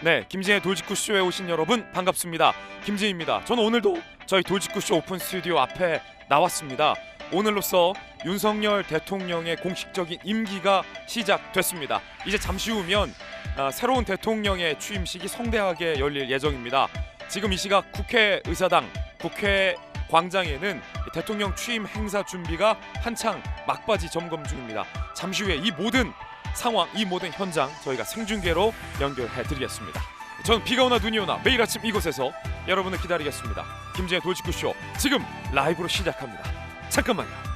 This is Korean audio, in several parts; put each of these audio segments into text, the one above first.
네, 김진의 돌직구쇼에 오신 여러분 반갑습니다. 김진입니다. 저는 오늘도 저희 돌직구쇼 오픈 스튜디오 앞에 나왔습니다. 오늘로써 윤석열 대통령의 공식적인 임기가 시작됐습니다. 이제 잠시 후면 새로운 대통령의 취임식이 성대하게 열릴 예정입니다. 지금 이 시각 국회의사당, 국회 광장에는 대통령 취임 행사 준비가 한창 막바지 점검 중입니다. 잠시 후에 이 모든 상황, 이 모든 현장 저희가 생중계로 연결해드리겠습니다. 저는 비가 오나 눈이 오나 매일 아침 이곳에서 여러분을 기다리겠습니다. 김진의 돌직구쇼 지금 라이브로 시작합니다. 잠깐만요.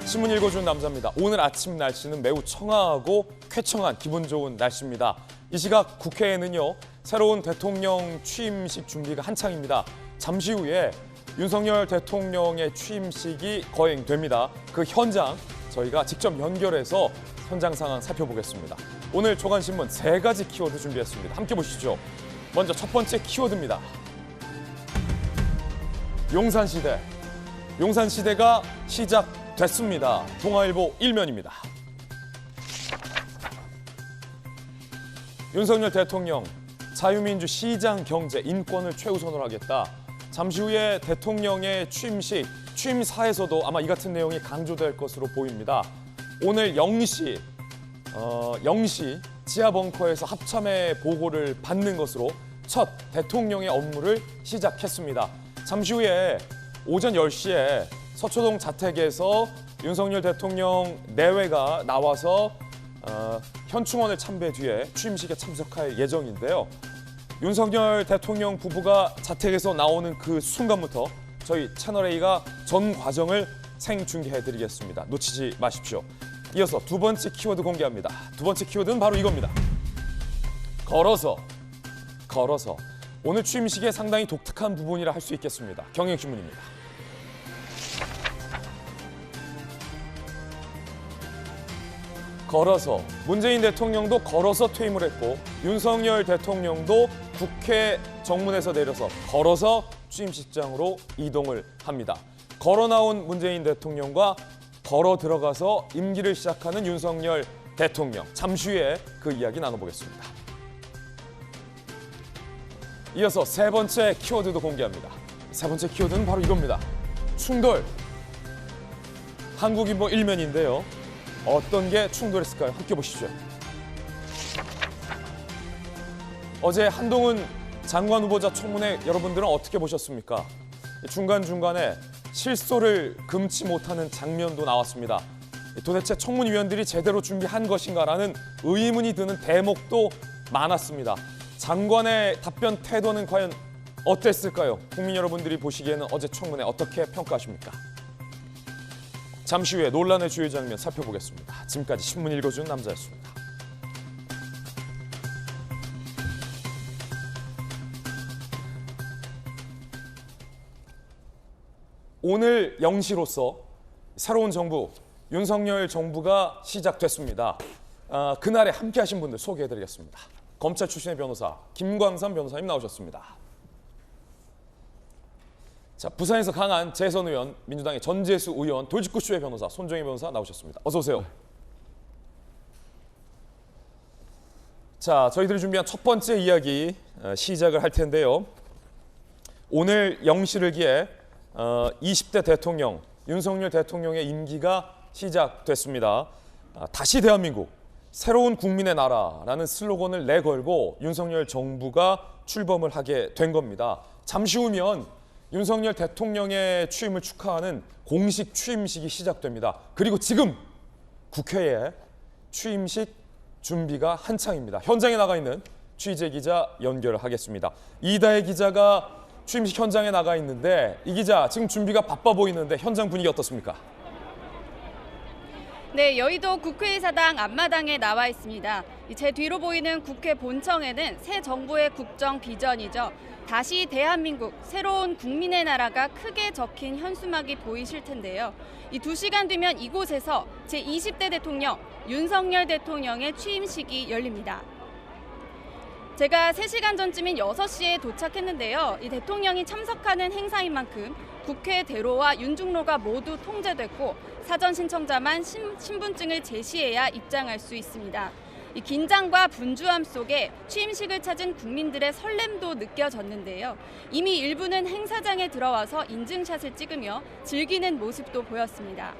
신문 읽어주는 남자입니다. 오늘 아침 날씨는 매우 청아하고 쾌청한 기분 좋은 날씨입니다. 이 시각 국회에는요, 새로운 대통령 취임식 준비가 한창입니다. 잠시 후에 윤석열 대통령의 취임식이 거행됩니다. 그 현장 저희가 직접 연결해서 현장 상황 살펴보겠습니다. 오늘 조간신문 3가지 키워드 준비했습니다. 함께 보시죠. 먼저 첫 번째 키워드입니다. 용산시대. 용산시대가 시작됐습니다. 동아일보 1면입니다. 윤석열 대통령, 자유민주 시장 경제 인권을 최우선으로 하겠다. 잠시 후에 대통령의 취임식, 취임사에서도 아마 이 같은 내용이 강조될 것으로 보입니다. 오늘 0시 지하벙커에서 합참의 보고를 받는 것으로 첫 대통령의 업무를 시작했습니다. 잠시 후에 오전 10시에 서초동 자택에서 윤석열 대통령 내외가 나와서 현충원을 참배 뒤에 취임식에 참석할 예정인데요. 윤석열 대통령 부부가 자택에서 나오는 그 순간부터 저희 채널A가 전 과정을 생중계해드리겠습니다. 놓치지 마십시오. 이어서 두 번째 키워드 공개합니다. 두 번째 키워드는 바로 이겁니다. 걸어서. 오늘 취임식에 상당히 독특한 부분이라 할 수 있겠습니다. 경향신문입니다. 걸어서 문재인 대통령도 걸어서 퇴임을 했고 윤석열 대통령도 국회 정문에서 내려서 걸어서 취임식장으로 이동을 합니다. 걸어 나온 문재인 대통령과 걸어 들어가서 임기를 시작하는 윤석열 대통령. 잠시 후에 그 이야기 나눠보겠습니다. 이어서 세 번째 키워드도 공개합니다. 세 번째 키워드는 바로 이겁니다. 충돌. 한국인보 1면인데요. 어떤 게 충돌했을까요? 함께 보시죠. 어제 한동훈 장관 후보자 청문회 여러분들은 어떻게 보셨습니까? 중간중간에 실소를 금치 못하는 장면도 나왔습니다. 도대체 청문위원들이 제대로 준비한 것인가라는 의문이 드는 대목도 많았습니다. 장관의 답변 태도는 과연 어땠을까요? 국민 여러분들이 보시기에는 어제 청문회 어떻게 평가하십니까? 잠시 후에 논란의 주요 장면 살펴보겠습니다. 지금까지 신문 읽어주는 남자였습니다. 오늘 0시로서 새로운 정부, 윤석열 정부가 시작됐습니다. 그날에 함께 하신 분들 소개해드리겠습니다. 검찰 출신의 변호사 김광삼 변호사님 나오셨습니다. 자, 부산에서 강한 재선 의원, 민주당의 전재수 의원, 돌직구쇼의 변호사 손정희 변호사 나오셨습니다. 어서 오세요. 자, 저희들이 준비한 첫 번째 이야기 시작을 할 텐데요. 오늘 0시를 기해 20대 대통령, 윤석열 대통령의 임기가 시작됐습니다. 다시 대한민국, 새로운 국민의 나라라는 슬로건을 내걸고 윤석열 정부가 출범을 하게 된 겁니다. 잠시 후면 윤석열 대통령의 취임을 축하하는 공식 취임식이 시작됩니다. 그리고 지금 국회에 취임식 준비가 한창입니다. 현장에 나가 있는 취재기자 연결하겠습니다. 이다혜 기자가 취임식 현장에 나가 있는데 이 기자 지금 준비가 바빠 보이는데 현장 분위기 어떻습니까? 네, 여의도 국회의사당 앞마당에 나와 있습니다. 제 뒤로 보이는 국회 본청에는 새 정부의 국정 비전이죠. 다시 대한민국, 새로운 국민의 나라가 크게 적힌 현수막이 보이실 텐데요. 이 2시간 뒤면 이곳에서 제20대 대통령 윤석열 대통령의 취임식이 열립니다. 제가 3시간 전쯤인 6시에 도착했는데요. 이 대통령이 참석하는 행사인 만큼 국회 대로와 윤중로가 모두 통제됐고 사전 신청자만 신분증을 제시해야 입장할 수 있습니다. 이 긴장과 분주함 속에 취임식을 찾은 국민들의 설렘도 느껴졌는데요. 이미 일부는 행사장에 들어와서 인증샷을 찍으며 즐기는 모습도 보였습니다.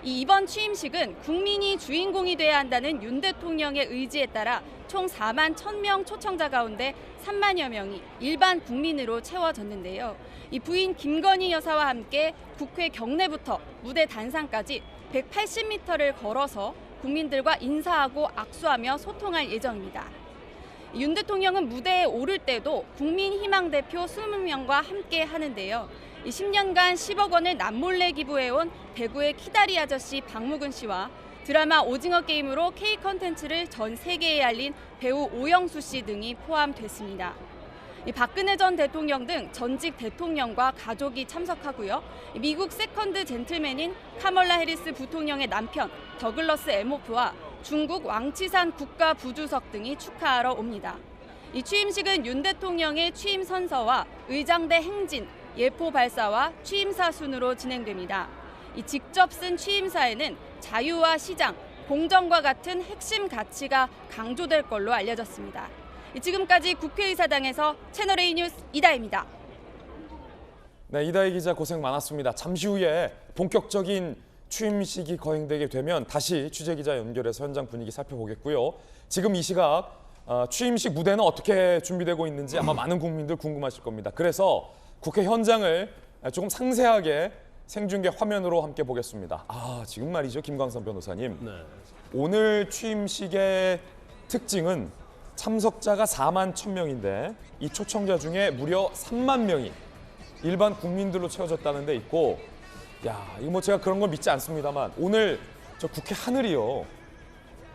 이번 취임식은 국민이 주인공이 돼야 한다는 윤 대통령의 의지에 따라 총 4만 1,000명 초청자 가운데 3만여 명이 일반 국민으로 채워졌는데요. 이 부인 김건희 여사와 함께 국회 경내부터 무대 단상까지 180m를 걸어서 국민들과 인사하고 악수하며 소통할 예정입니다. 윤 대통령은 무대에 오를 때도 국민희망 대표 20명과 함께 하는데요. 10년간 10억 원을 남몰래 기부해온 대구의 키다리 아저씨 박무근 씨와 드라마 오징어 게임으로 K 컨텐츠를 전 세계에 알린 배우 오영수 씨 등이 포함됐습니다. 박근혜 전 대통령 등 전직 대통령과 가족이 참석하고요. 미국 세컨드 젠틀맨인 카멀라 해리스 부통령의 남편 더글러스 에모프와 중국 왕치산 국가부주석 등이 축하하러 옵니다. 이 취임식은 윤 대통령의 취임 선서와 의장대 행진, 예포 발사와 취임사 순으로 진행됩니다. 이 직접 쓴 취임사에는 자유와 시장, 공정과 같은 핵심 가치가 강조될 걸로 알려졌습니다. 지금까지 국회의사당에서 채널A 뉴스 이다혜입니다. 네, 이다혜 기자 고생 많았습니다. 잠시 후에 본격적인 취임식이 거행되게 되면 다시 취재기자 연결해서 현장 분위기 살펴보겠고요. 지금 이 시각 취임식 무대는 어떻게 준비되고 있는지 아마 많은 국민들 궁금하실 겁니다. 그래서 국회 현장을 조금 상세하게 생중계 화면으로 함께 보겠습니다. 지금 말이죠, 김광선 변호사님. 네. 오늘 취임식의 특징은 참석자가 4만 1,000명인데 이 초청자 중에 무려 3만 명이 일반 국민들로 채워졌다는 데 있고, 이거 뭐 제가 그런 걸 믿지 않습니다만 오늘 저 국회 하늘이요,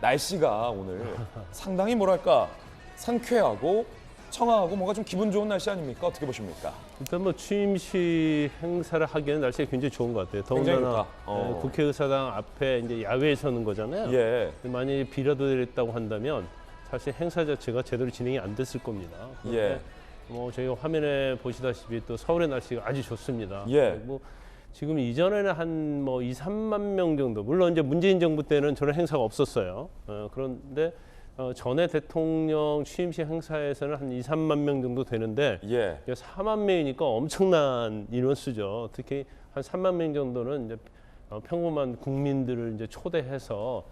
날씨가 오늘 상당히 뭐랄까 상쾌하고 청아하고 뭔가 좀 기분 좋은 날씨 아닙니까? 어떻게 보십니까? 일단 뭐 취임식 행사를 하기에는 날씨가 굉장히 좋은 것 같아요. 더군다나 국회의사당 앞에 이제 야외에 서는 거잖아요. 예. 만약에 비라도 내렸다고 한다면 사실 행사 자체가 제대로 진행이 안 됐을 겁니다. 예. 뭐 저희가 화면에 보시다시피 또 서울의 날씨가 아주 좋습니다. 예. 뭐 지금 이전에는 한 뭐 2, 3만 명 정도, 물론 이제 문재인 정부 때는 저런 행사가 없었어요. 그런데 전에 대통령 취임식 행사에서는 한 2, 3만 명 정도 되는데 예. 4만 명이니까 엄청난 인원수죠. 특히 한 3만 명 정도는 이제 평범한 국민들을 이제 초대해서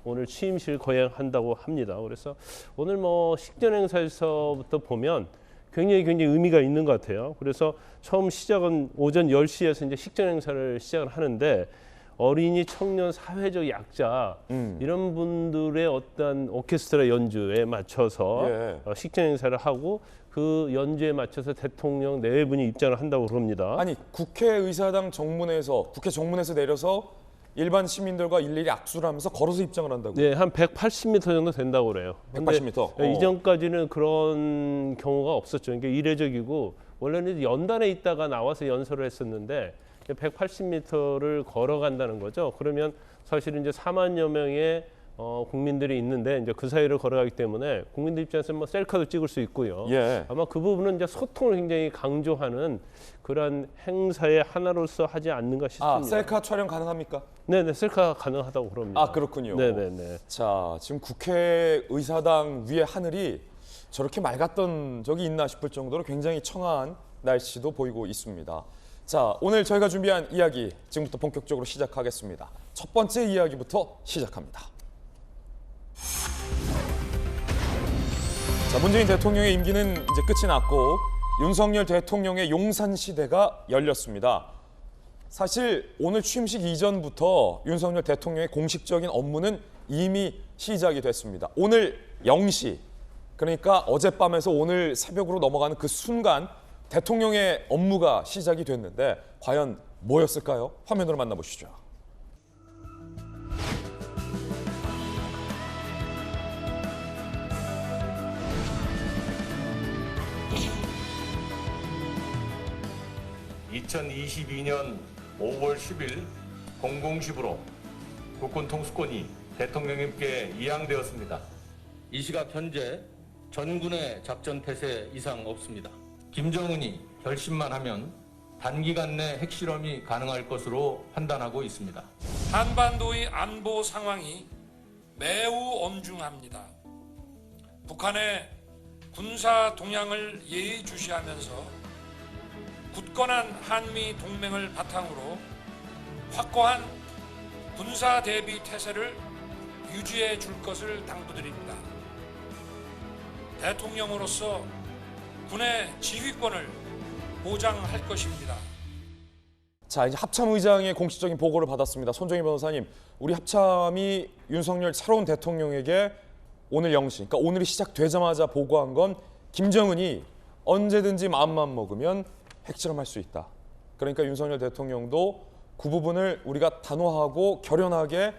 오늘 취임식을 거행한다고 합니다. 그래서 오늘 뭐 식전 행사에서부터 보면 굉장히 의미가 있는 것 같아요. 그래서 처음 시작은 오전 10시에서 이제 식전 행사를 시작을 하는데 어린이, 청년, 사회적 약자 이런 분들의 어떤 오케스트라 연주에 맞춰서 식전 행사를 하고 그 연주에 맞춰서 대통령 네 분이 입장을 한다고 그럽니다. 아니, 국회의사당 정문에서 국회 정문에서 내려서 일반 시민들과 일일이 악수를 하면서 걸어서 입장을 한다고요? 네, 한 180m 정도 된다고 그래요. 180m? 이전까지는 그런 경우가 없었죠. 그러니까 이례적이고 원래는 연단에 있다가 나와서 연설을 했었는데 180m를 걸어간다는 거죠. 그러면 사실은 이제 4만여 명의 국민들이 있는데 이제 그 사이를 걸어가기 때문에 국민들 입장에서 뭐 셀카도 찍을 수 있고요. 예. 아마 그 부분은 이제 소통을 굉장히 강조하는 그런 행사의 하나로서 하지 않는가 싶습니다. 셀카 촬영 가능합니까? 네, 셀카 가능하다고 그럽니다. 그렇군요. 네. 자, 지금 국회의사당 위의 하늘이 저렇게 맑았던 적이 있나 싶을 정도로 굉장히 청아한 날씨도 보이고 있습니다. 자, 오늘 저희가 준비한 이야기 지금부터 본격적으로 시작하겠습니다. 첫 번째 이야기부터 시작합니다. 자, 문재인 대통령의 임기는 이제 끝이 났고 윤석열 대통령의 용산 시대가 열렸습니다. 사실 오늘 취임식 이전부터 윤석열 대통령의 공식적인 업무는 이미 시작이 됐습니다. 오늘 0시, 그러니까 어젯밤에서 오늘 새벽으로 넘어가는 그 순간 대통령의 업무가 시작이 됐는데 과연 뭐였을까요? 화면으로 만나보시죠. (2022년 5월 10일) 0010으로 국군 통수권이 대통령님께 이양되었습니다. 이 시각 현재 전군의 작전 태세 이상 없습니다. 김정은이 결심만 하면 단기간 내 핵실험이 가능할 것으로 판단하고 있습니다. 한반도의 안보 상황이 매우 엄중합니다. 북한의 군사 동향을 예의주시하면서 굳건한 한미 동맹을 바탕으로 확고한 군사 대비 태세를 유지해 줄 것을 당부드립니다. 대통령으로서 군의 지휘권을 보장할 것입니다. 자, 이제 합참의장의 공식적인 보고를 받았습니다. 손정희 변호사님, 우리 합참이 윤석열 새로운 대통령에게 오늘 0시, 그러니까 오늘이 시작되자마자 보고한 건 김정은이 언제든지 마음만 먹으면 핵실험할 수 있다. 그러니까 윤석열 대통령도 그 부분을 우리가 단호하고 결연하게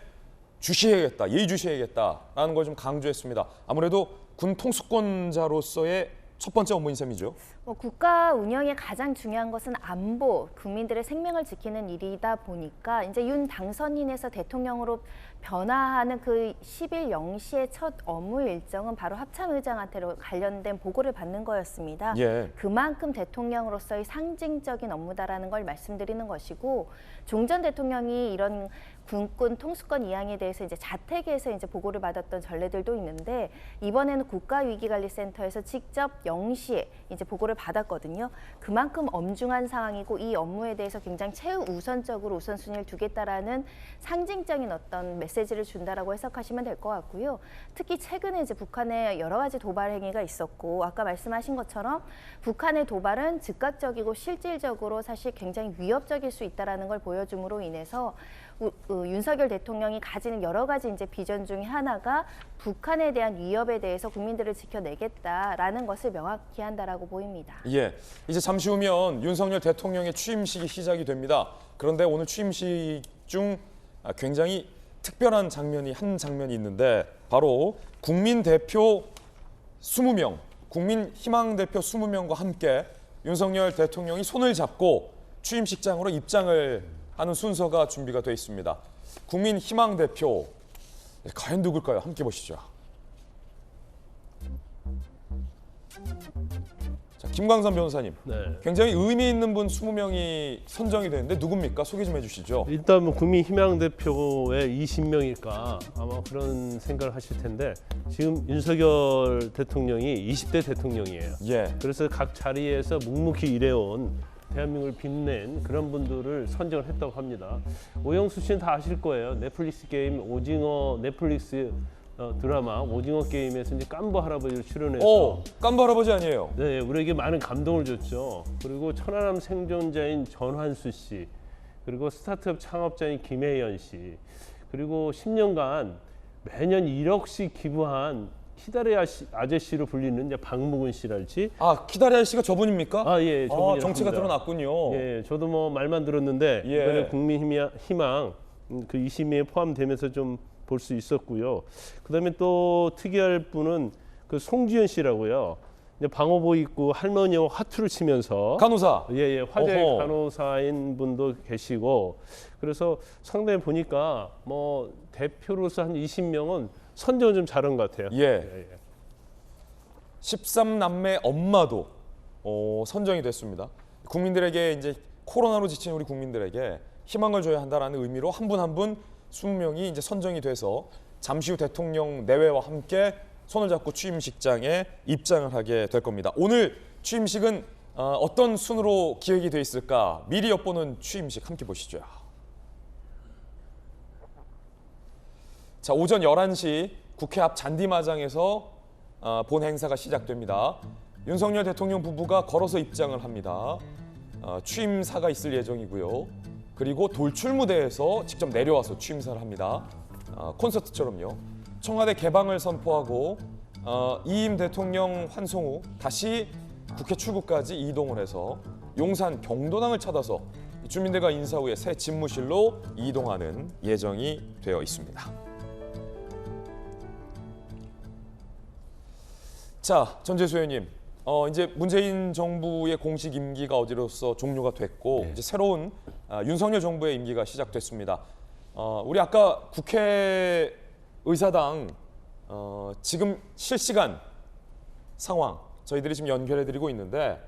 주시해야겠다, 예의주시해야겠다라는 걸 좀 강조했습니다. 아무래도 군 통수권자로서의 첫 번째 업무인 셈이죠. 국가 운영에 가장 중요한 것은 안보, 국민들의 생명을 지키는 일이다 보니까 이제 윤 당선인에서 대통령으로 변화하는 그 10일 0시의 첫 업무 일정은 바로 합참의장한테 관련된 보고를 받는 거였습니다. 예. 그만큼 대통령으로서의 상징적인 업무다라는 걸 말씀드리는 것이고, 종 전 대통령이 이런 군권 통수권 이양에 대해서 이제 자택에서 이제 보고를 받았던 전례들도 있는데, 이번에는 국가위기관리센터에서 직접 0시에 이제 보고를 받았거든요. 그만큼 엄중한 상황이고 이 업무에 대해서 굉장히 최우선적으로 우선순위를 두겠다라는 상징적인 어떤 메시지를 준다라고 해석하시면 될 것 같고요. 특히 최근에 이제 북한의 여러 가지 도발 행위가 있었고, 아까 말씀하신 것처럼 북한의 도발은 즉각적이고 실질적으로 사실 굉장히 위협적일 수 있다라는 걸 보여줌으로 인해서 윤석열 대통령이 가지는 여러 가지 이제 비전 중에 하나가 북한에 대한 위협에 대해서 국민들을 지켜내겠다라는 것을 명확히 한다라고 보입니다. 예, 이제 잠시 후면 윤석열 대통령의 취임식이 시작이 됩니다. 그런데 오늘 취임식 중 굉장히 특별한 한 장면이 있는데, 바로 국민 대표 20명, 국민 희망 대표 20명과 함께 윤석열 대통령이 손을 잡고 취임식장으로 입장을 하는 순서가 준비가 되어 있습니다. 국민 희망 대표, 과연 누굴까요? 함께 보시죠. 자, 김광선 변호사님, 네. 굉장히 의미 있는 분 20명이 선정이 되는데 누굽니까? 소개 좀 해주시죠. 일단 뭐 국민희망대표의 20명일까 아마 그런 생각을 하실 텐데, 지금 윤석열 대통령이 20대 대통령이에요. 예, 그래서 각 자리에서 묵묵히 일해온 대한민국을 빛낸 그런 분들을 선정을 했다고 합니다. 오영수 씨는 다 아실 거예요. 넷플릭스 게임 오징어 넷플릭스 드라마 오징어 게임에서 이제 깐부 할아버지를 출연해서 깐부 할아버지 아니에요? 네, 우리에게 많은 감동을 줬죠. 그리고 천안함 생존자인 전환수 씨, 그리고 스타트업 창업자인 김혜연 씨, 그리고 10년간 매년 1억씩 기부한 키다리 아저씨로 불리는 이제 박무근 씨랄지. 아, 키다리 씨가 저분입니까? 아, 예, 저분이라고 정체가 합니다. 드러났군요. 예, 저도 뭐 말만 들었는데 예. 이번에 국민희망 그 20명에 포함되면서 좀 볼 수 있었고요. 그다음에 또 특이할 분은 그 송지현 씨라고요. 이제 방호복 입고 할머니와 화투를 치면서 간호사. 예, 화재 어허. 간호사인 분도 계시고, 그래서 상당히 보니까 뭐 대표로서 한 20명은 선정을 좀 잘한 것 같아요. 예. 13남매 엄마도 선정이 됐습니다. 국민들에게 이제 코로나로 지친 우리 국민들에게 희망을 줘야 한다라는 의미로 한 분 한 분 20명이 이제 선정이 돼서 잠시 후 대통령 내외와 함께 손을 잡고 취임식장에 입장을 하게 될 겁니다. 오늘 취임식은 어떤 순으로 기획이 돼 있을까? 미리 엿보는 취임식 함께 보시죠. 자, 오전 11시 국회 앞 잔디마장에서 본 행사가 시작됩니다. 윤석열 대통령 부부가 걸어서 입장을 합니다. 취임사가 있을 예정이고요. 그리고 돌출무대에서 직접 내려와서 취임사를 합니다. 콘서트처럼요. 청와대 개방을 선포하고 이임 대통령 환송 후 다시 국회 출구까지 이동을 해서 용산 경도당을 찾아서 주민들과 인사 후에 새 집무실로 이동하는 예정이 되어 있습니다. 자, 전재수 의원님, 이제 문재인 정부의 공식 임기가 어디로서 종료가 됐고 이제 새로운 윤석열 정부의 임기가 시작됐습니다. 우리 아까 국회 의사당 지금 실시간 상황 저희들이 지금 연결해드리고 있는데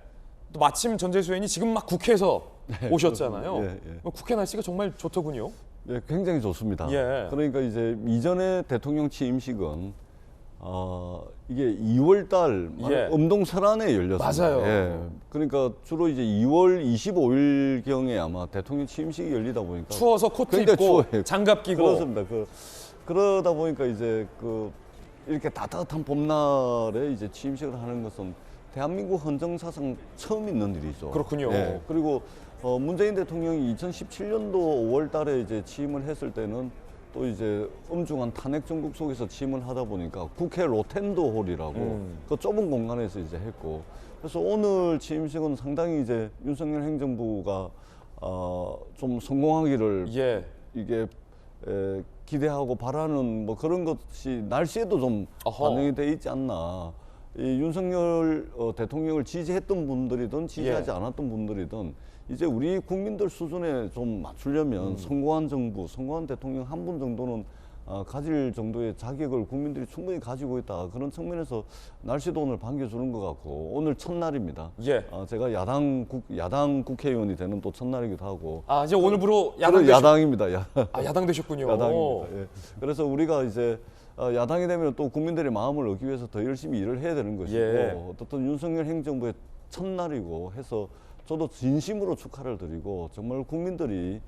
또 마침 전재수 의원이 지금 막 국회에서 오셨잖아요. 예. 국회 날씨가 정말 좋더군요. 예, 굉장히 좋습니다. 예. 그러니까 이제 이전에 대통령 취임식은 이게 2월달 예. 음동설안에 열렸습니다. 맞아요. 예. 그러니까 주로 이제 2월 25일 경에 아마 대통령 취임식이 열리다 보니까 추워서 코트 굉장히 입고 추워요. 장갑 끼고. 그렇습니다. 그러다 보니까 이제 이렇게 따뜻한 봄날에 이제 취임식을 하는 것은 대한민국 헌정사상 처음 있는 일이죠. 그렇군요. 예. 그리고 문재인 대통령이 2017년도 5월달에 이제 취임을 했을 때는 또 이제 엄중한 탄핵 정국 속에서 취임을 하다 보니까 국회 로텐도 홀이라고 그 좁은 공간에서 이제 했고, 그래서 오늘 취임식은 상당히 이제 윤석열 행정부가 좀 성공하기를 예. 이게 기대하고 바라는 뭐 그런 것이 날씨에도 좀 어허. 반영이 돼 있지 않나. 이 윤석열 대통령을 지지했던 분들이든 지지하지 예. 않았던 분들이든 이제 우리 국민들 수준에 좀 맞추려면 성공한 정부, 성공한 대통령 한 분 정도는 가질 정도의 자격을 국민들이 충분히 가지고 있다. 그런 측면에서 날씨도 오늘 반겨주는 것 같고, 오늘 첫날입니다. 예. 제가 야당 국회의원이 되는 또 첫날이기도 하고. 아, 이제 오늘부로 야당입니다. 야당 되셨군요. 야당입니다. 예. 그래서 우리가 이제 야당이 되면 또 국민들의 마음을 얻기 위해서 더 열심히 일을 해야 되는 것이고, 예. 어떻든 윤석열 행정부의 첫날이고 해서 저도 진심으로 축하를 드리고, 정말 국민들이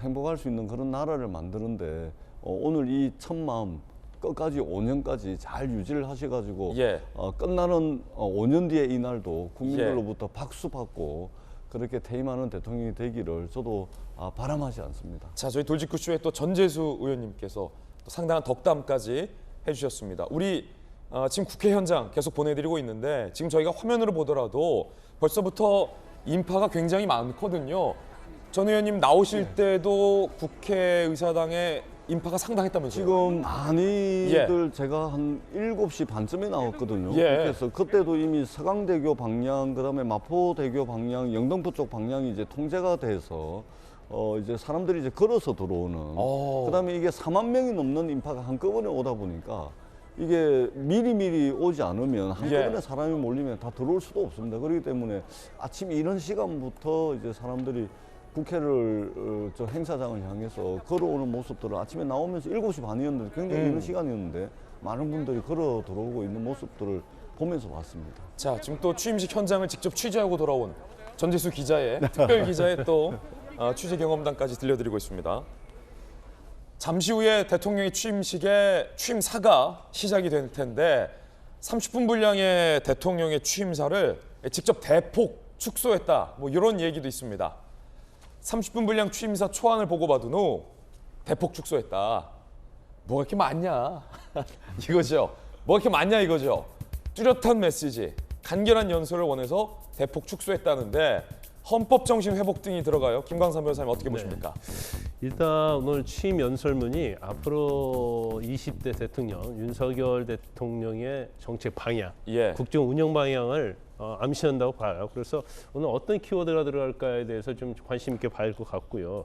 행복할 수 있는 그런 나라를 만드는데 오늘 이 첫 마음 끝까지 5년까지 잘 유지를 하셔가지고 예. 끝나는 5년 뒤에 이 날도 국민들로부터 박수 받고 그렇게 퇴임하는 대통령이 되기를 저도 바람하지 않습니다. 자, 저희 돌직구쇼에 또 전재수 의원님께서 또 상당한 덕담까지 해주셨습니다. 우리 지금 국회 현장 계속 보내드리고 있는데 지금 저희가 화면으로 보더라도 벌써부터 인파가 굉장히 많거든요. 전 의원님 나오실 때도 국회의사당에 인파가 상당했다면서요? 지금 많이들 제가 한 7시 반쯤에 나왔거든요. 예. 그래서 그때도 이미 서강대교 방향, 그다음에 마포대교 방향, 영등포 쪽 방향이 이제 통제가 돼서 이제 사람들이 이제 걸어서 들어오는. 그다음에 이게 4만 명이 넘는 인파가 한꺼번에 오다 보니까 이게 미리미리 오지 않으면 한꺼번에 예. 사람이 몰리면 다 들어올 수도 없습니다. 그렇기 때문에 아침 이런 시간부터 이제 사람들이 국회를 저 행사장을 향해서 걸어오는 모습들을 아침에 나오면서 7시 반이었는데 굉장히 이른 시간이었는데 많은 분들이 걸어 들어오고 있는 모습들을 보면서 봤습니다. 자, 지금 또 취임식 현장을 직접 취재하고 돌아온 전재수 기자의 특별 기자의 또 취재 경험담까지 들려드리고 있습니다. 잠시 후에 대통령의 취임식의 취임사가 시작이 될 텐데 30분 분량의 대통령의 취임사를 직접 대폭 축소했다. 뭐 이런 얘기도 있습니다. 30분 분량 취임사 초안을 보고 받은 후 대폭 축소했다. 뭐가 이렇게 많냐 이거죠. 뭐가 이렇게 많냐 이거죠. 뚜렷한 메시지, 간결한 연설을 원해서 대폭 축소했다는데 헌법 정신 회복 등이 들어가요. 김광삼 변호사님 어떻게 보십니까? 일단 오늘 취임 연설문이 앞으로 20대 대통령 윤석열 대통령의 정책 방향, 예. 국정 운영 방향을 암시한다고 봐요. 그래서 오늘 어떤 키워드가 들어갈까에 대해서 좀 관심 있게 봐야 할 것 같고요.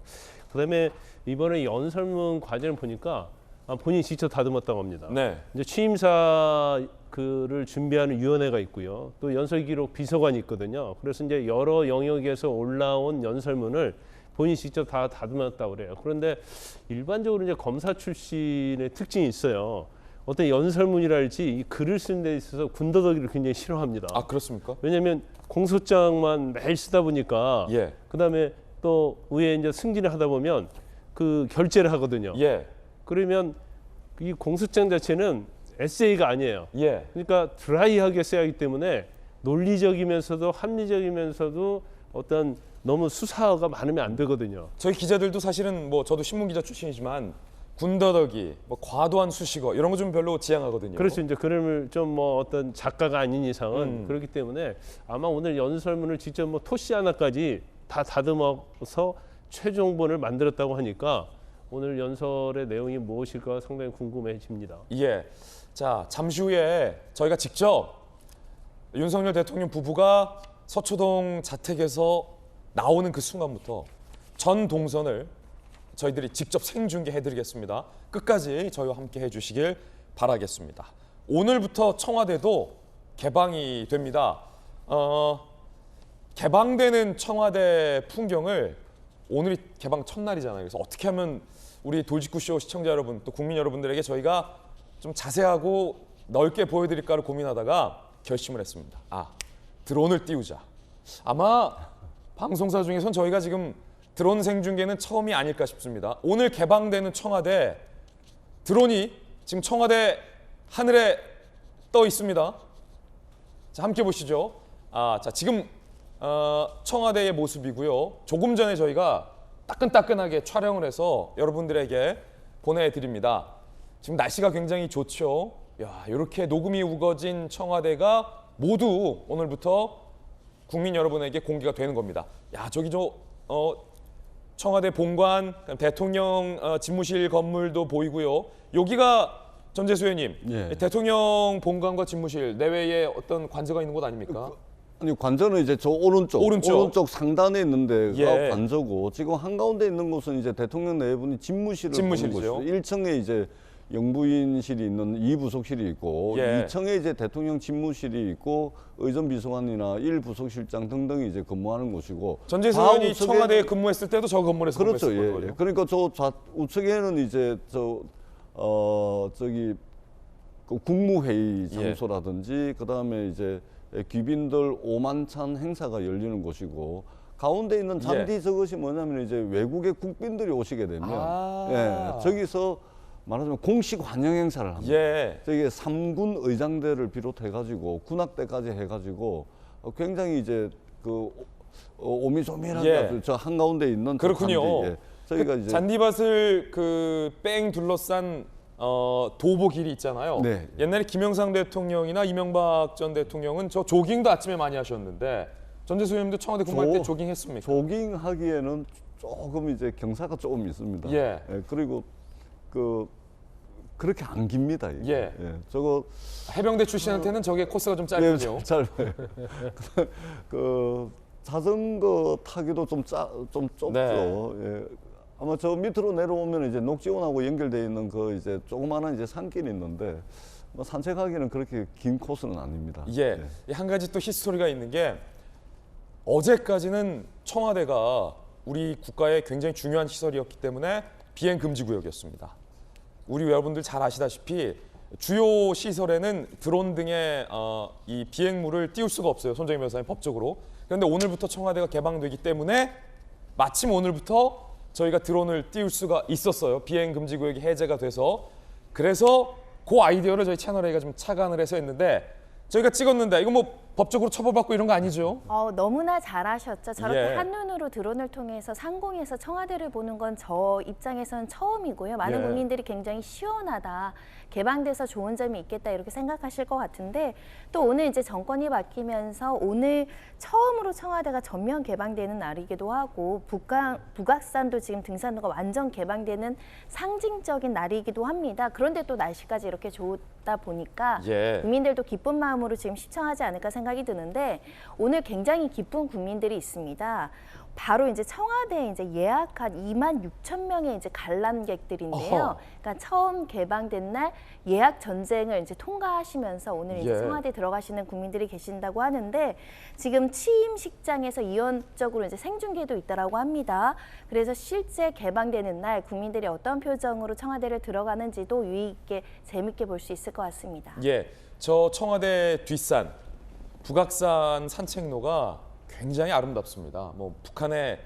그다음에 이번에 연설문 과제를 보니까 본인이 직접 다듬었다고 합니다. 네. 이제 취임사 그를 준비하는 위원회가 있고요. 또 연설기록 비서관이 있거든요. 그래서 이제 여러 영역에서 올라온 연설문을 본인이 직접 다 다듬었다고 그래요. 그런데 일반적으로 이제 검사 출신의 특징이 있어요. 어떤 연설문이랄지 이 글을 쓰는 데 있어서 군더더기를 굉장히 싫어합니다. 아, 그렇습니까? 왜냐하면 공소장만 매일 쓰다 보니까 예. 그다음에 또 위에 이제 승진을 하다 보면 그 결재를 하거든요. 예. 그러면 이 공소장 자체는 에세이가 아니에요. 예. 그러니까 드라이하게 써야 하기 때문에 논리적이면서도 합리적이면서도 어떤 너무 수사가 많으면 안 되거든요. 저희 기자들도 사실은 뭐 저도 신문 기자 출신이지만 군더더기, 뭐 과도한 수식어 이런 거 좀 별로 지향하거든요. 그래서 이제 그림을 좀 뭐 어떤 작가가 아닌 이상은 그렇기 때문에 아마 오늘 연설문을 직접 뭐 토시 하나까지 다 다듬어서 최종본을 만들었다고 하니까 오늘 연설의 내용이 무엇일까 상당히 궁금해집니다. 예. 자, 잠시 후에 저희가 직접 윤석열 대통령 부부가 서초동 자택에서 나오는 그 순간부터 전 동선을 저희들이 직접 생중계해드리겠습니다. 끝까지 저희와 함께 해주시길 바라겠습니다. 오늘부터 청와대도 개방이 됩니다. 개방되는 청와대 풍경을 오늘이 개방 첫날이잖아요. 그래서 어떻게 하면 우리 돌직구쇼 시청자 여러분 또 국민 여러분들에게 저희가 좀 자세하고 넓게 보여드릴까를 고민하다가 결심을 했습니다. 드론을 띄우자. 아마 방송사 중에선 저희가 지금 드론 생중계는 처음이 아닐까 싶습니다. 오늘 개방되는 청와대 드론이 지금 청와대 하늘에 떠 있습니다. 자, 함께 보시죠. 자, 지금 청와대의 모습이고요. 조금 전에 저희가 따끈따끈하게 촬영을 해서 여러분들에게 보내드립니다. 지금 날씨가 굉장히 좋죠. 야, 이렇게 녹음이 우거진 청와대가 모두 오늘부터 국민 여러분에게 공개가 되는 겁니다. 야, 저기 청와대 본관, 대통령 집무실 건물도 보이고요. 여기가 전재수 의원님, 예. 대통령 본관과 집무실 내외에 어떤 관저가 있는 곳 아닙니까? 아니 관저는 이제 저 오른쪽 상단에 있는 데가 예. 관저고 지금 한가운데 있는 곳은 이제 대통령 내분이 집무실을 보는 곳이죠. 1층에 이제 영부인실이 있는 2부속실이 있고 예. 2층에 이제 대통령 집무실이 있고 의전비서관이나 1부속실장 등등이 이제 근무하는 곳이고 전재수 의원이 청와대에 근무했을 때도 저 건물에서 그렇죠. 근무했을 거예요. 그러니까 저 우측에는 이제 저기 그 국무회의 장소라든지 그다음에 이제 귀빈들 오만찬 행사가 열리는 곳이고 가운데 있는 잔디 저것이 뭐냐면 이제 외국의 국빈들이 오시게 되면 저기서 말하자면 공식 환영 행사를 합니다. 저기 3군 의장대를 비롯해가지고 군악대까지 해가지고 굉장히 이제 그 오밀조밀하게 저 한가운데 있는 그렇군요. 잔디, 저희가 이제 잔디밭을 그 뺑 둘러싼 도보길이 있잖아요. 네. 옛날에 김영삼 대통령이나 이명박 전 대통령은 저 조깅도 아침에 많이 하셨는데 전재수 의원님도 청와대 근무할 때 조깅했습니까? 조깅하기에는 조금 이제 경사가 조금 있습니다. 그리고 그렇게 안 깁니다. 이게. 저거 해병대 출신한테는 저게 코스가 좀 짧군요. 짧아요. 그 자전거 타기도 좀 좁죠. 아마 저 밑으로 내려오면 이제 녹지원하고 연결되어 있는 그 이제 조그마한 이제 산길이 있는데 뭐 산책하기는 그렇게 긴 코스는 아닙니다. 한 가지 또 히스토리가 있는 게 어제까지는 청와대가 우리 국가의 굉장히 중요한 시설이었기 때문에 비행 금지 구역이었습니다. 우리 여러분들 잘 아시다시피 주요 시설에는 드론 등의 이 비행물을 띄울 수가 없어요. 손정희 변호사님 법적으로. 그런데 오늘부터 청와대가 개방되기 때문에 마침 오늘부터 저희가 드론을 띄울 수가 있었어요. 비행 금지 구역이 해제가 돼서. 그래서 그 아이디어를 저희 채널A가 좀 착안을 해서 했는데 저희가 찍었는데 이거 뭐 법적으로 처벌받고 이런 거 아니죠? 너무나 잘하셨죠. 저렇게 예. 한눈으로 드론을 통해서 상공에서 청와대를 보는 건 저 입장에서는 처음이고요. 많은 예. 국민들이 굉장히 시원하다. 개방돼서 좋은 점이 있겠다 이렇게 생각하실 것 같은데 또 오늘 이제 정권이 바뀌면서 오늘 처음으로 청와대가 전면 개방되는 날이기도 하고 북악산도 지금 등산로가 완전 개방되는 상징적인 날이기도 합니다. 그런데 또 날씨까지 이렇게 좋다 보니까 예. 국민들도 기쁜 마음으로 지금 시청하지 않을까 생각이 드는데 오늘 굉장히 기쁜 국민들이 있습니다. 바로 이제 청와대에 이제 예약한 26,000명의 이제 관람객들인데요. 그러니까 처음 개방된 날 예약 전쟁을 이제 통과하시면서 오늘 이제 예. 청와대 들어가시는 국민들이 계신다고 하는데 지금 취임식장에서 이원적으로 이제 생중계도 있다라고 합니다. 그래서 실제 개방되는 날 국민들이 어떤 표정으로 청와대를 들어가는지도 유의 있게 재밌게 볼 수 있을 것 같습니다. 저 청와대 뒷산 북악산 산책로가 굉장히 아름답습니다. 뭐 북한의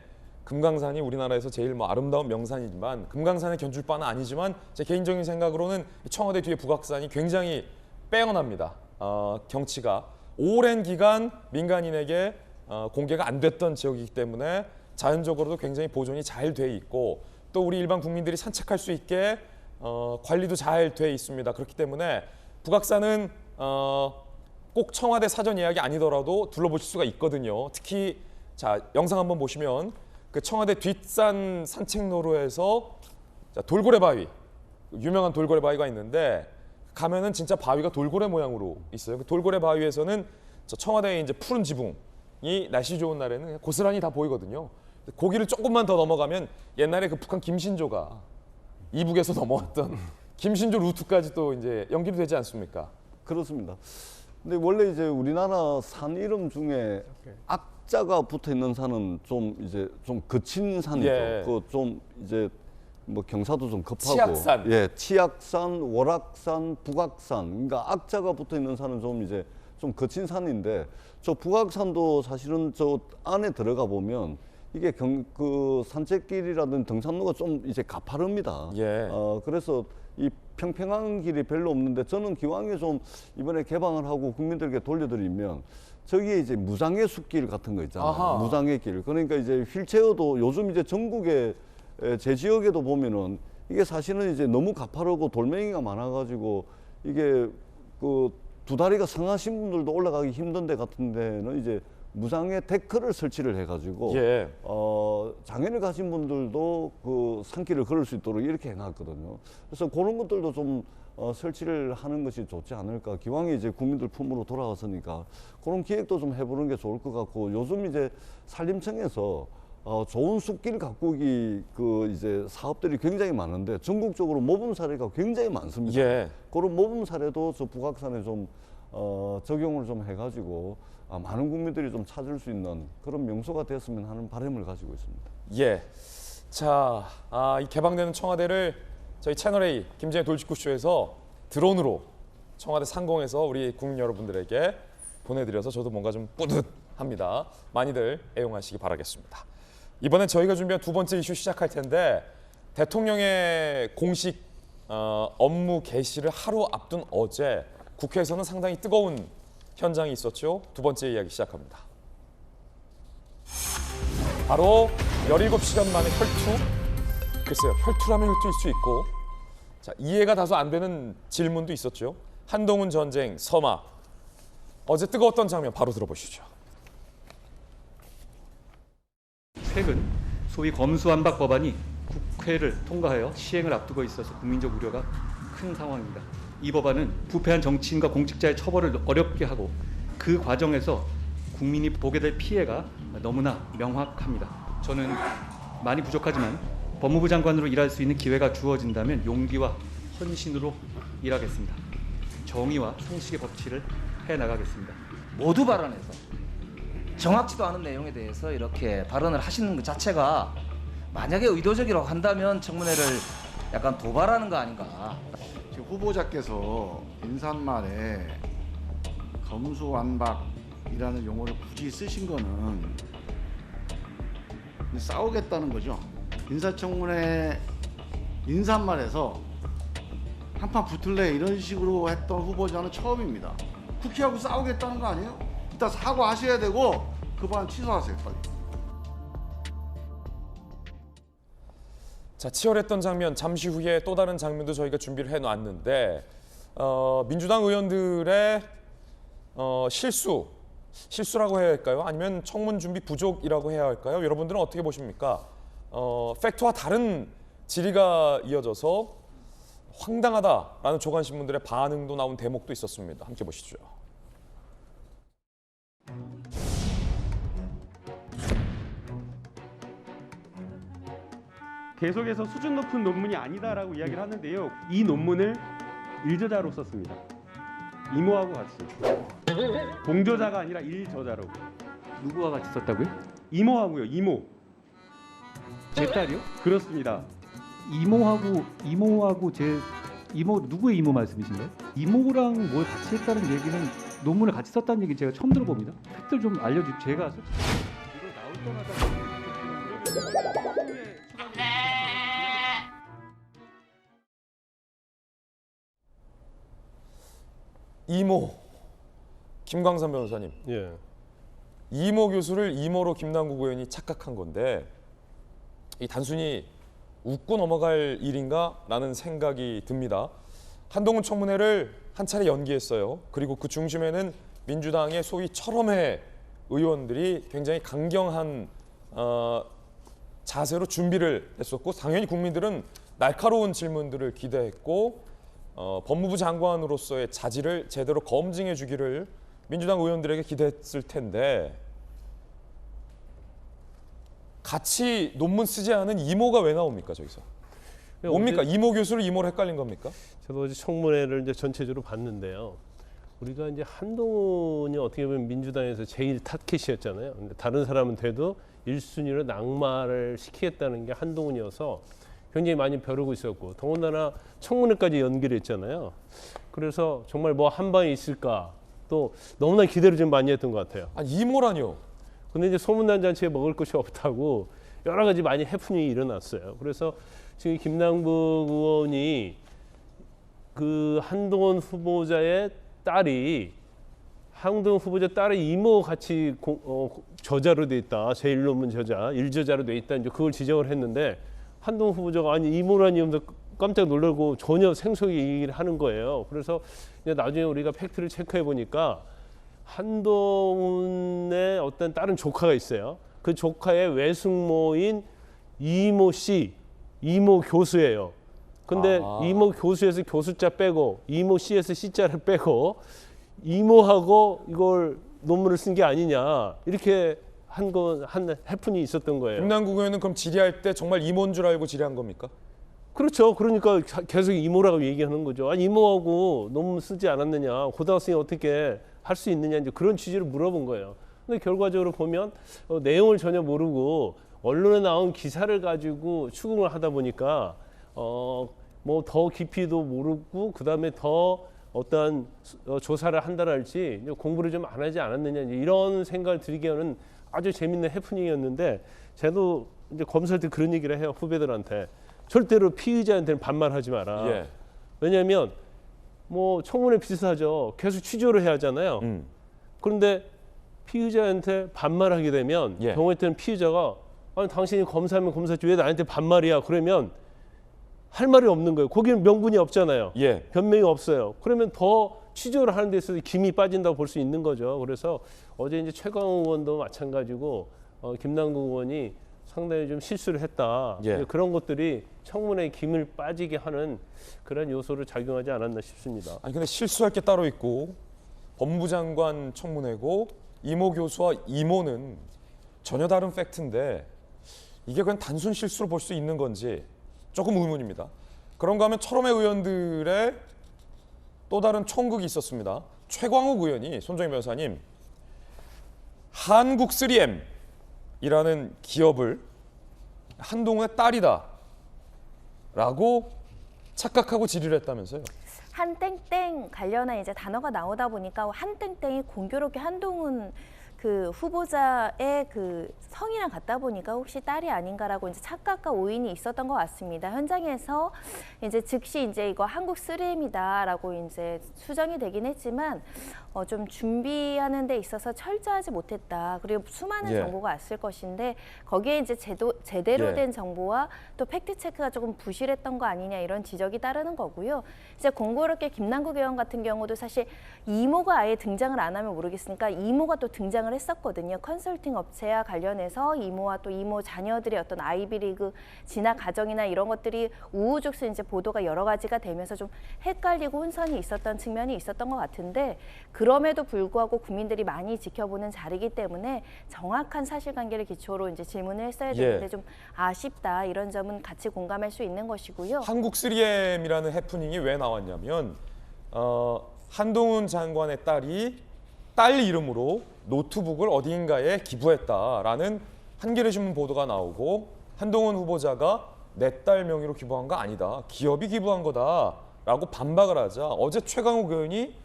금강산이 우리나라에서 제일 뭐 아름다운 명산이지만 금강산의 견줄 바는 아니지만 제 개인적인 생각으로는 청와대 뒤에 북악산이 굉장히 빼어납니다. 경치가 오랜 기간 민간인에게 공개가 안 됐던 지역이기 때문에 자연적으로도 굉장히 보존이 잘 돼 있고 또 우리 일반 국민들이 산책할 수 있게 관리도 잘 돼 있습니다. 그렇기 때문에 북악산은 꼭 청와대 사전 예약이 아니더라도 둘러보실 수가 있거든요. 특히 자 영상 한번 보시면 그 청와대 뒷산 산책로로에서 돌고래 바위, 유명한 돌고래 바위가 있는데 가면은 진짜 바위가 돌고래 모양으로 있어요. 그 돌고래 바위에서는 저 청와대의 이제 푸른 지붕이 날씨 좋은 날에는 고스란히 다 보이거든요. 거기를 조금만 더 넘어가면 옛날에 그 북한 김신조가 이북에서 넘어왔던 김신조 루트까지 또 이제 연결이 되지 않습니까? 그렇습니다. 근데 원래 이제 우리나라 산 이름 중에 악자가 붙어 있는 산은 좀 이제 좀 거친 산이죠. 예. 그 좀 이제 뭐 경사도 좀 급하고. 치악산. 예, 치악산, 월악산, 북악산. 그러니까 악자가 붙어 있는 산은 좀 이제 좀 거친 산인데 저 북악산도 사실은 저 안에 들어가 보면 이게 그 산책길이라든 등산로가 좀 이제 가파릅니다. 예. 그래서 이 평평한 길이 별로 없는데 저는 기왕에 좀 이번에 개방을 하고 국민들에게 돌려드리면 저기에 이제 무장의 숲길 같은 거 있잖아요. 아하. 무장의 길. 그러니까 이제 휠체어도 요즘 이제 전국에 제 지역에도 보면은 이게 사실은 이제 너무 가파르고 돌멩이가 많아가지고 이게 그 두 다리가 성하신 분들도 올라가기 힘든 데 같은 데는 이제 무장의 데크를 설치를 해가지고 예. 장애를 가진 분들도 그 산길을 걸을 수 있도록 이렇게 해놨거든요. 그래서 그런 것들도 좀 설치를 하는 것이 좋지 않을까. 기왕에 이제 국민들 품으로 돌아왔으니까 그런 기획도 좀 해보는 게 좋을 것 같고 요즘 이제 산림청에서 좋은 숲길 가꾸기 그 이제 사업들이 굉장히 많은데 전국적으로 모범 사례가 굉장히 많습니다. 예. 그런 모범 사례도 저 북악산에 좀 적용을 좀 해가지고 많은 국민들이 좀 찾을 수 있는 그런 명소가 됐으면 하는 바람을 가지고 있습니다. 예. 자, 이 개방되는 청와대를 저희 채널A 김진의 돌직구쇼에서 드론으로 청와대 상공에서 우리 국민 여러분들에게 보내드려서 저도 뭔가 좀 뿌듯합니다. 많이들 애용하시기 바라겠습니다. 이번엔 저희가 준비한 두 번째 이슈 시작할 텐데 대통령의 공식 업무 개시를 하루 앞둔 어제 국회에서는 상당히 뜨거운 현장이 있었죠. 두 번째 이야기 시작합니다. 바로 17시간 만에 혈투. 글쎄요, 혈투라면 혈투일 수 있고 자, 이해가 다소 안 되는 질문도 있었죠. 한동훈 전쟁, 서막. 어제 뜨거웠던 장면 바로 들어보시죠. 최근 소위 검수완박 법안이 국회를 통과하여 시행을 앞두고 있어서 국민적 우려가 큰 상황입니다. 이 법안은 부패한 정치인과 공직자의 처벌을 어렵게 하고 그 과정에서 국민이 보게 될 피해가 너무나 명확합니다. 저는 많이 부족하지만 법무부 장관으로 일할 수 있는 기회가 주어진다면 용기와 헌신으로 일하겠습니다. 정의와 상식의 법치를 해나가겠습니다. 모두 발언해서 정확지도 않은 내용에 대해서 이렇게 발언을 하시는 것 자체가 만약에 의도적이라고 한다면 청문회를 약간 도발하는 거 아닌가. 지금 후보자께서 인사말에 검수완박이라는 용어를 굳이 쓰신 거는 싸우겠다는 거죠. 인사청문회 인사말에서 한판 붙을래 이런 식으로 했던 후보자는 처음입니다. 국회하고 싸우겠다는 거 아니에요? 일단 사과하셔야 되고 그 반 취소하세요, 빨리. 자, 치열했던 장면 잠시 후에 또 다른 장면도 저희가 준비를 해놨는데 민주당 의원들의 실수라고 해야 할까요? 아니면 청문 준비 부족이라고 해야 할까요? 여러분들은 어떻게 보십니까? 팩트와 다른 질의가 이어져서 황당하다라는 조간신문들의 반응도 나온 대목도 있었습니다. 함께 보시죠. 계속해서 수준 높은 논문이 아니다라고 이야기를 하는데요. 이 논문을 일저자로 썼습니다. 이모하고 같이. 공저자가 아니라 일저자로. 누구와 같이 썼다고요? 이모하고요. 이모. 제 딸이요? 그렇습니다. 이모하고 제 이모 누구의 이모 말씀이신가요? 이모랑 뭘 같이 했다는 얘기는 논문을 같이 썼다는 얘기 제가 처음 들어봅니다. 팩트를 좀 알려주세요. 제가 솔직히 이걸 나올 때마다 이모, 김광삼 변호사님. 예. 이모 교수를 이모로 김남국 의원이 착각한 건데 이 단순히 웃고 넘어갈 일인가라는 생각이 듭니다. 한동훈 청문회를 한 차례 연기했어요. 그리고 그 중심에는 민주당의 소위 철험회 의원들이 굉장히 강경한 자세로 준비를 했었고 당연히 국민들은 날카로운 질문들을 기대했고 법무부 장관으로서의 자질을 제대로 검증해 주기를 민주당 의원들에게 기대했을 텐데 같이 논문 쓰지 않은 이모가 왜 나옵니까 저기서? 뭡니까? 이모 교수를 이모로 헷갈린 겁니까? 저도 어제 청문회를 이제 전체적으로 봤는데요. 우리가 이제 한동훈이 어떻게 보면 민주당에서 제일 타켓이었잖아요. 근데 다른 사람은 돼도 1순위로 낙마를 시키겠다는 게 한동훈이어서 굉장히 많이 벼르고 있었고, 더군다나 청문회까지 연결했잖아요. 그래서 정말 뭐 한 방에 있을까, 또 너무나 기대를 좀 많이 했던 것 같아요. 이모라뇨? 근데 이제 소문난 잔치에 먹을 것이 없다고 여러 가지 많이 해프닝이 일어났어요. 그래서 지금 김남국 의원이 그 한동훈 후보자의 딸이, 한동훈 후보자 딸의 이모 같이 저자로 돼 있다, 제1논문 저자, 1저자로 돼 있다, 이제 그걸 지적을 했는데, 한동훈 후보자가 아니 이모라니 하면서 깜짝 놀라고 전혀 생소하게 얘기를 하는 거예요. 그래서 이제 나중에 우리가 팩트를 체크해 보니까 한동훈의 어떤 다른 조카가 있어요. 그 조카의 외숙모인 이모 씨, 이모 교수예요. 근데 이모 교수에서 교수자 빼고 이모 씨에서 씨자를 빼고 이모하고 이걸 논문을 쓴 게 아니냐, 이렇게 한 해프닝이 있었던 거예요. 김남국 의원은 그럼 질의할 때 정말 이모인 줄 알고 질의한 겁니까? 그렇죠. 그러니까 계속 이모라고 얘기하는 거죠. 아니, 이모하고 논문 쓰지 않았느냐, 고등학생이 어떻게 할 수 있느냐, 이제 그런 취지로 물어본 거예요. 근데 결과적으로 보면 내용을 전혀 모르고 언론에 나온 기사를 가지고 추궁을 하다 보니까 뭐 더 깊이도 모르고 그다음에 더 어떠한 조사를 한다랄지 공부를 좀 안 하지 않았느냐, 이제 이런 생각을 들게 하는 아주 재밌는 해프닝이었는데, 저도 이제 검사할 때 그런 얘기를 해요, 후배들한테. 절대로 피의자한테는 반말하지 마라. 예. 왜냐하면 뭐 청문회 비슷하죠. 계속 취조를 해야 하잖아요. 그런데 피의자한테 반말하게 되면 경우에 때는 피의자가 아니 당신이 검사하면 검사지 왜 나한테 반말이야, 그러면 할 말이 없는 거예요. 거기는 명분이 없잖아요. 변명이 없어요. 그러면 더 취조를 하는 데 있어서 김이 빠진다고 볼 수 있는 거죠. 그래서 어제 이제 최강욱 의원도 마찬가지고 김남국 의원이 상당히 좀 실수를 했다. 그런 것들이 청문회에 김을 빠지게 하는 그런 요소를 작용하지 않았나 싶습니다. 아니 근데 실수할 게 따로 있고 법무장관 청문회고 이모 교수와 이모는 전혀 다른 팩트인데 이게 그냥 단순 실수로 볼 수 있는 건지 조금 의문입니다. 그런가 하면 철험의 의원들의 또 다른 총극이 있었습니다. 최광욱 의원이, 손정희 변호사님, 한국 3M이라는 기업을 한동훈의 딸이다 라고 착각하고 질의를 했다면서요? 한땡땡 관련한 이제 단어가 나오다 보니까 한땡땡이 공교롭게 한동훈 그 후보자의 그 성이랑 같다 보니까 혹시 딸이 아닌가라고 이제 착각과 오인이 있었던 것 같습니다. 현장에서 이제 즉시 이제 이거 한국 3M이다라고 이제 수정이 되긴 했지만 좀 준비하는 데 있어서 철저하지 못했다. 그리고 수많은 정보가 왔을 것인데 거기에 이제 제대로 된 정보와 또 팩트 체크가 조금 부실했던 거 아니냐, 이런 지적이 따르는 거고요. 이제 공교롭게 김남국 의원 같은 경우도 사실 이모가 아예 등장을 안 하면 모르겠으니까 이모가 또 등장을 했었거든요. 컨설팅 업체와 관련해서 이모와 또 이모 자녀들의 어떤 아이비리그 진학 과정이나 이런 것들이 우후죽순 이제 보도가 여러 가지가 되면서 좀 헷갈리고 혼선이 있었던 측면이 있었던 것 같은데, 그럼에도 불구하고 국민들이 많이 지켜보는 자리이기 때문에 정확한 사실관계를 기초로 이제 질문을 했어야 되는데 좀 아쉽다, 이런 점은 같이 공감할 수 있는 것이고요. 한국 3M이라는 해프닝이 왜 나왔냐면 한동훈 장관의 딸이 딸 이름으로 노트북을 어딘가에 기부했다라는 한겨레신문 보도가 나오고, 한동훈 후보자가 내 딸 명의로 기부한 거 아니다, 기업이 기부한 거다라고 반박을 하자 어제 최강욱 의원이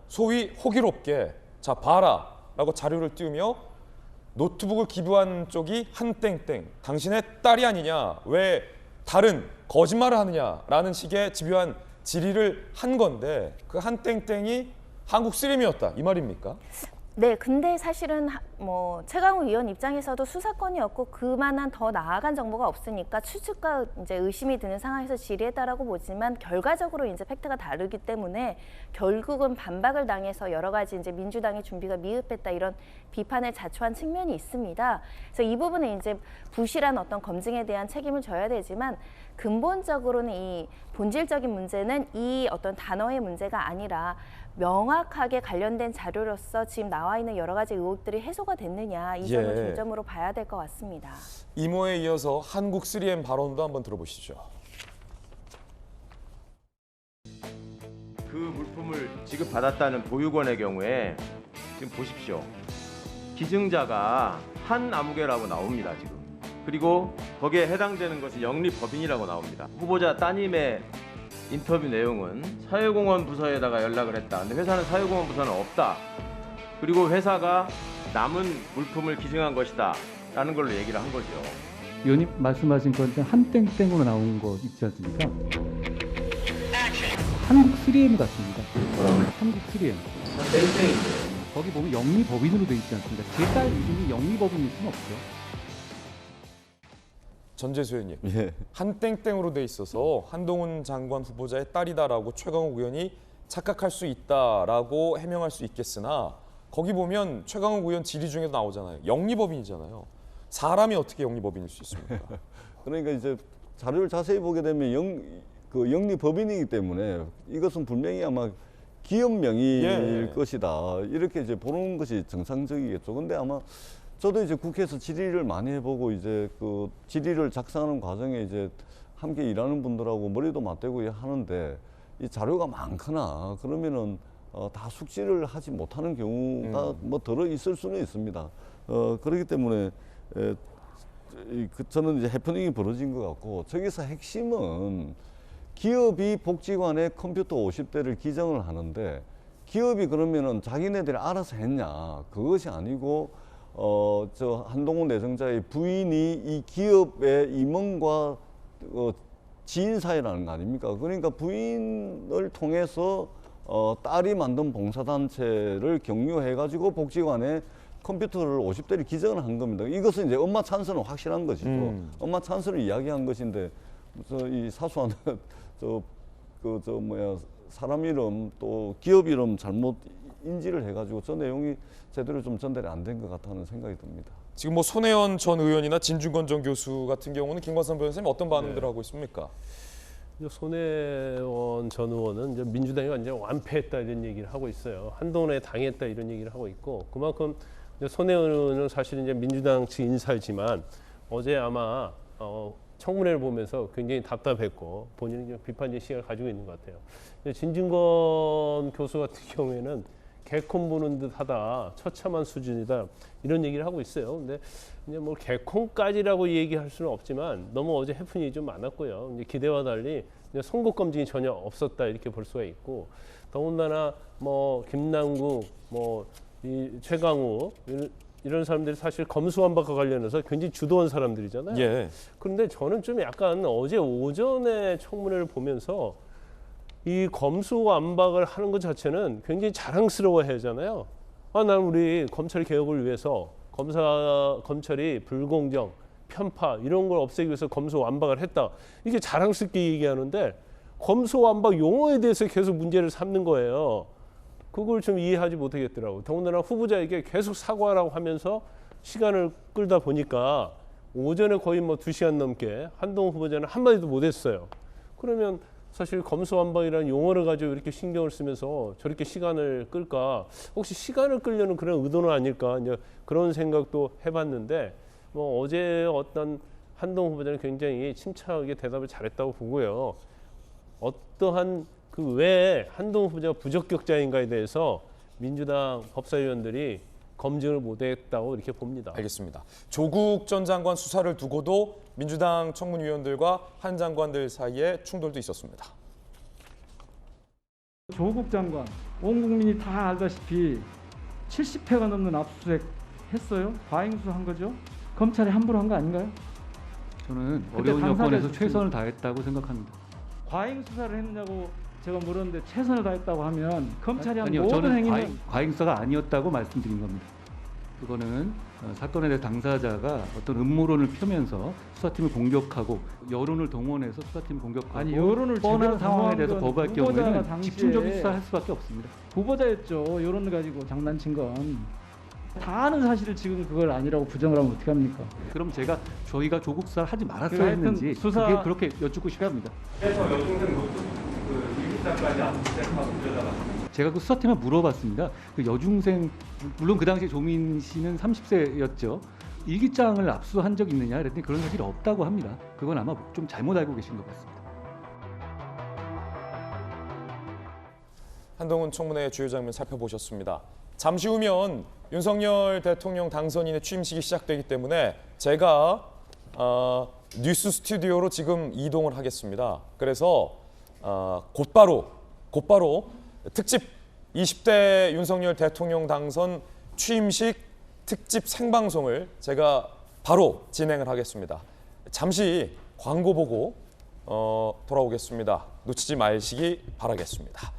소위 호기롭게 자 봐라 라고 자료를 띄우며 노트북을 기부한 쪽이 한땡땡, 당신의 딸이 아니냐, 왜 다른 거짓말을 하느냐라는 식의 집요한 질의를 한 건데, 그 한땡땡이 한국 3M이었다, 이 말입니까? 네, 근데 사실은 뭐 최강욱 의원 입장에서도 수사권이었고 그만한 더 나아간 정보가 없으니까 추측과 이제 의심이 드는 상황에서 질의했다라고 보지만, 결과적으로 이제 팩트가 다르기 때문에 결국은 반박을 당해서 여러 가지 이제 민주당의 준비가 미흡했다, 이런 비판을 자초한 측면이 있습니다. 그래서 이 부분은 이제 부실한 어떤 검증에 대한 책임을 져야 되지만, 근본적으로는 이 본질적인 문제는 이 어떤 단어의 문제가 아니라 명확하게 관련된 자료로서 지금 나와 있는 여러 가지 의혹들이 해소가 됐느냐, 이 점을 중점으로 봐야 될 것 같습니다. 이모에 이어서 한국 3M 발언도 한번 들어보시죠. 그 물품을 지급받았다는 보육원의 경우에 지금 보십시오. 기증자가 한 아무개라고 나옵니다, 지금. 그리고 거기에 해당되는 것이 영리법인이라고 나옵니다. 후보자 따님의 인터뷰 내용은 사회공헌 부서에다가 연락을 했다. 근데 회사는 사회공헌 부서는 없다. 그리고 회사가 남은 물품을 기증한 것이다. 라는 걸로 얘기를 한 거죠. 의원님 말씀하신 건데 한땡땡으로 나온 거 있지 않습니까? 한국 3M 같습니다. 한국 3M. 땡땡인데. 거기 보면 영리법인으로 돼 있지 않습니까? 제 딸 이름이 영리법인일 수는 없죠. 전재수 의원님, 예. 한땡땡으로 돼 있어서 한동훈 장관 후보자의 딸이다라고 최강욱 의원이 착각할 수 있다라고 해명할 수 있겠으나 거기 보면 최강욱 의원 질의 중에도 나오잖아요. 영리법인이잖아요. 사람이 어떻게 영리법인일 수 있습니까? 그러니까 이제 자료를 자세히 보게 되면 영리법인이기 때문에 이것은 분명히 아마 기업 명의일 것이다. 이렇게 이제 보는 것이 정상적이겠죠. 근데 아마 저도 이제 국회에서 질의를 많이 해보고 이제 그 질의를 작성하는 과정에 이제 함께 일하는 분들하고 머리도 맞대고 하는데 이 자료가 많거나 그러면은 다 숙지를 하지 못하는 경우가 뭐 들어 있을 수는 있습니다. 그렇기 때문에 저는 이제 해프닝이 벌어진 것 같고 저기서 핵심은 기업이 복지관에 컴퓨터 50대를 기증을 하는데 기업이 그러면은 자기네들이 알아서 했냐 그것이 아니고 저 한동훈 내정자의 부인이 이 기업의 임원과 지인 사이라는 거 아닙니까? 그러니까 부인을 통해서 딸이 만든 봉사단체를 경유해가지고 복지관에 컴퓨터를 50대를 기증을 한 겁니다. 이것은 이제 엄마 찬스는 확실한 것이죠. 엄마 찬스를 이야기한 것인데 이 사소한 사람 이름 또 기업 이름 잘못 인지를 해가지고 저 내용이 제대로 좀 전달이 안 된 것 같다는 생각이 듭니다. 지금 뭐 손혜원 전 의원이나 진중권 전 교수 같은 경우는 김관선 변호사님 어떤 반응들을 하고 있습니까? 손혜원 전 의원은 이제 민주당이 완전 완패했다 이런 얘기를 하고 있어요. 한동훈에 당했다 이런 얘기를 하고 있고 그만큼 이제 손혜원 의원은 사실 이제 민주당 측 인사이지만 어제 아마 청문회를 보면서 굉장히 답답했고 본인은 좀 비판적 시각을 가지고 있는 것 같아요. 진중권 교수 같은 경우에는 개콘 보는 듯하다, 처참한 수준이다 이런 얘기를 하고 있어요. 근데 이제 뭐 개콘까지라고 얘기할 수는 없지만 너무 어제 해프닝이 좀 많았고요. 이제 기대와 달리 이제 선거 검증이 전혀 없었다 이렇게 볼 수가 있고 더군다나 뭐 김남국, 뭐 이 최강욱 이런 사람들이 사실 검수완박과 관련해서 굉장히 주도한 사람들이잖아요. 예. 그런데 저는 좀 약간 어제 오전에 청문회를 보면서 이 검수완박을 하는 것 자체는 굉장히 자랑스러워 하잖아요. 난 우리 검찰 개혁을 위해서 검찰이 불공정, 편파 이런 걸 없애기 위해서 검수완박을 했다. 이게 자랑스럽게 얘기하는데 검수완박 용어에 대해서 계속 문제를 삼는 거예요. 그걸 좀 이해하지 못하겠더라고요. 더군다나 후보자에게 계속 사과하라고 하면서 시간을 끌다 보니까 오전에 거의 뭐 2시간 넘게 한동훈 후보자는 한마디도 못했어요. 그러면 사실 검수완박이라는 용어를 가지고 이렇게 신경을 쓰면서 저렇게 시간을 끌까? 혹시 시간을 끌려는 그런 의도는 아닐까? 이제 그런 생각도 해봤는데 뭐 어제 어떤 한동훈 후보자는 굉장히 침착하게 대답을 잘했다고 보고요. 어떠한 그 왜 한동훈 후보자가 부적격자인가에 대해서 민주당 법사위원들이 검증을 못했다고 이렇게 봅니다. 알겠습니다. 조국 전 장관 수사를 두고도 민주당 청문위원들과 한 장관들 사이에 충돌도 있었습니다. 조국 장관, 온 국민이 다 알다시피 70회가 넘는 압수수색 했어요? 과잉수한 거죠? 검찰이 함부로 한 거 아닌가요? 저는 어려운 여건에서 최선을 다했다고 생각합니다. 과잉 수사를 했느냐고 제가 물었는데 최선을 다했다고 하면 검찰이 한 아니요, 모든 저는 행위는 과잉수사가 아니었다고 말씀드린 겁니다. 그거는 사건에 대해 당사자가 어떤 음모론을 펴면서 수사팀을 공격하고 여론을 동원해서 수사팀을 공격하고 아니 여론을 뻔한 상황에 대해서 거부할 경우에는 당시에 집중적인 수사할 수밖에 없습니다. 후보자였죠. 여론을 가지고 장난친 건. 다 아는 사실을 지금 그걸 아니라고 부정을 하면 어떻게 합니까? 그럼 저희가 조국 수사를 하지 말았어야 했는지 수사... 그렇게 여쭙고 싶어 합니다. 그래서 여동생 놓고 일기장까지 압수수색하고 그러다가 제가 그 수사팀에 물어봤습니다. 그 여중생 물론 그 당시에 조민 씨는 30세였죠. 일기장을 압수한 적 있느냐 그랬더니 그런 사실이 없다고 합니다. 그건 아마 좀 잘못 알고 계신 것 같습니다. 한동훈 청문회의 주요 장면 살펴보셨습니다. 잠시 후면 윤석열 대통령 당선인의 취임식이 시작되기 때문에 제가 뉴스 스튜디오로 지금 이동을 하겠습니다. 그래서 곧바로 특집 20대 윤석열 대통령 당선 취임식 특집 생방송을 제가 바로 진행을 하겠습니다. 잠시 광고 보고 돌아오겠습니다. 놓치지 마시기 바라겠습니다.